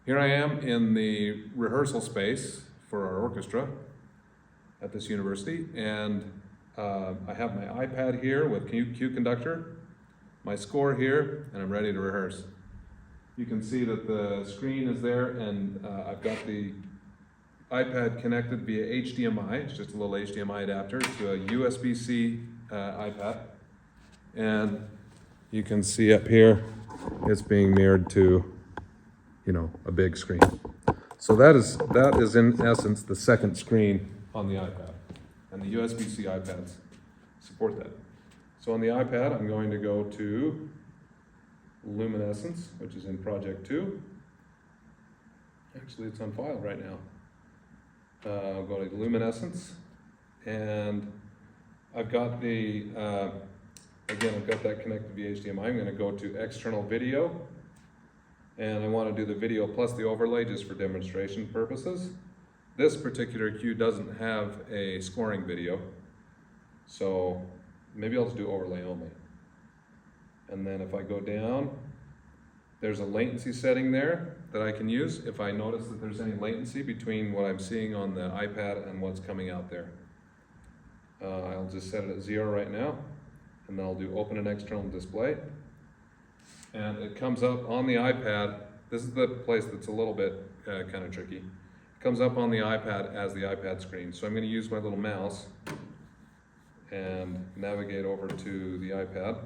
Here I am in the rehearsal space for our orchestra at this university, and I have my iPad here with CueConductor, my score here, and I'm ready to rehearse. You can see that the screen is there, and I've got the iPad connected via HDMI. It's just a little HDMI adapter to a USB-C iPad. And you can see up here, it's being mirrored to, a big screen. So that is in essence the second screen on the iPad. And the USB-C iPads support that. So on the iPad, I'm going to go to Luminescence, which is in Project 2. Actually, it's on file right now. I'll go to Luminescence, and I've got the, again, I've got that connected via HDMI. I'm going to go to External Video, and I want to do the video plus the overlay just for demonstration purposes. This particular cue doesn't have a scoring video, so maybe I'll just do overlay only. And then if I go down, there's a latency setting there that I can use if I notice that there's any latency between what I'm seeing on the iPad and what's coming out there. I'll just set it at 0 right now, and then I'll do open an external display. And it comes up on the iPad. This is the place that's a little bit kind of tricky. It comes up on the iPad as the iPad screen. So I'm going to use my little mouse and navigate over to the iPad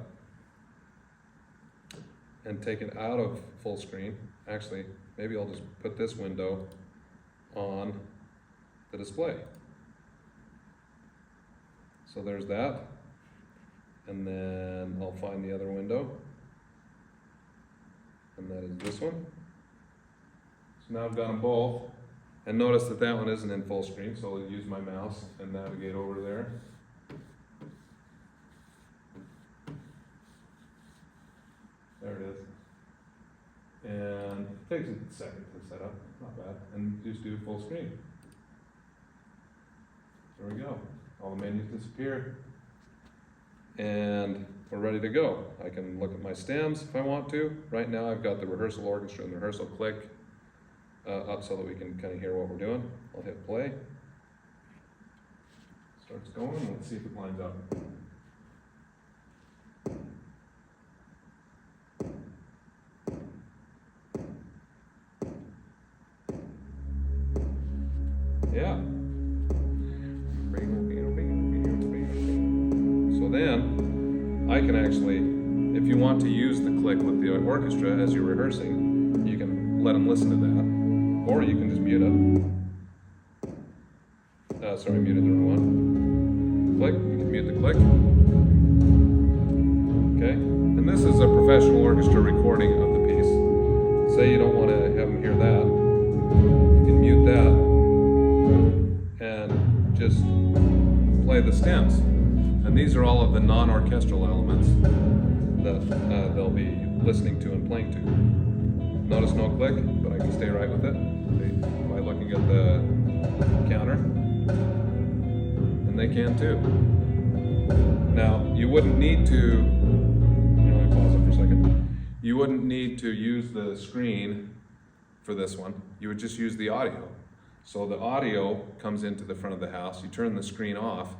and take it out of full screen. Actually, maybe I'll just put this window on the display. So there's that. And then I'll find the other window. And that is this one. So now I've got them both. And notice that that one isn't in full screen, so I'll use my mouse and navigate over there. There it is. And it takes a second to set up, not bad. And just do full screen. There we go. All the menus disappear. And we're ready to go. I can look at my stems if I want to. Right now I've got the rehearsal orchestra and the rehearsal click up so that we can kind of hear what we're doing. I'll hit play. Starts going. Let's see if it lines up. Yeah. So then, I can actually, if you want to use the click with the orchestra as you're rehearsing, you can let them listen to that, or you can just mute it. Sorry, I muted the wrong one. Click, you can mute the click. Okay, and this is a professional orchestra recording of the piece. Say you don't want to have them hear that, you can mute that. And just play the stems. And these are all of the non-orchestral elements that they'll be listening to and playing to. Notice no click, but I can stay right with it by looking at the counter. And they can too. Now, you wouldn't need to, let me pause it for a second. You wouldn't need to use the screen for this one. You would just use the audio. So the audio comes into the front of the house, you turn the screen off,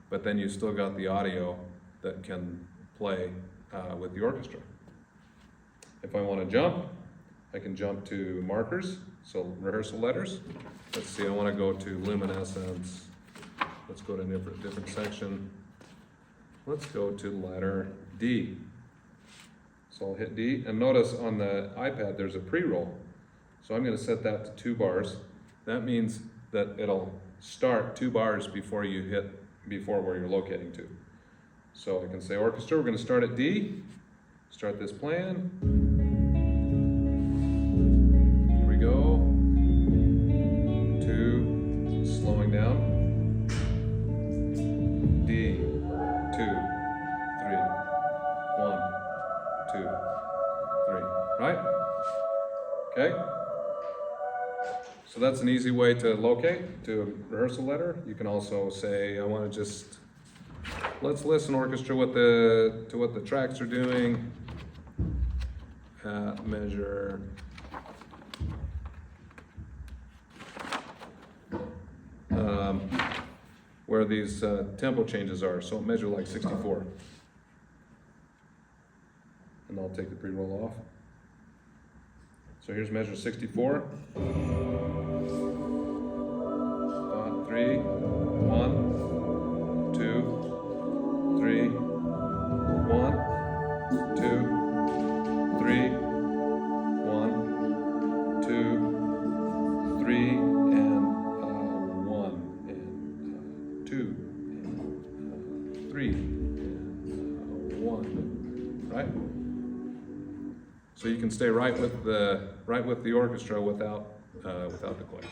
but then you've still got the audio that can play with the orchestra. If I want to jump, I can jump to markers, so rehearsal letters. Let's see, I want to go to Luminescence. Let's go to a different section. Let's go to letter D. So I'll hit D, and notice on the iPad there's a pre-roll. So I'm going to set that to 2 bars. That means that it'll start 2 bars before where you're locating to. So I can say orchestra, we're going to start at D, start this playing. Here we go. 2, slowing down. D, 2, 3, 1, 2, 3, right? Okay? So that's an easy way to locate to a rehearsal letter. You can also say, I want to just, let's listen orchestra to what the tracks are doing. Measure where these tempo changes are, so it measures like 64. And I'll take the pre-roll off. So here's measure 64. 3, 1, 2, 3, 1, 2, 3, 1, 2, 3, and 1, and 2, and 3, and 1, right? So you can stay right with the orchestra without the click.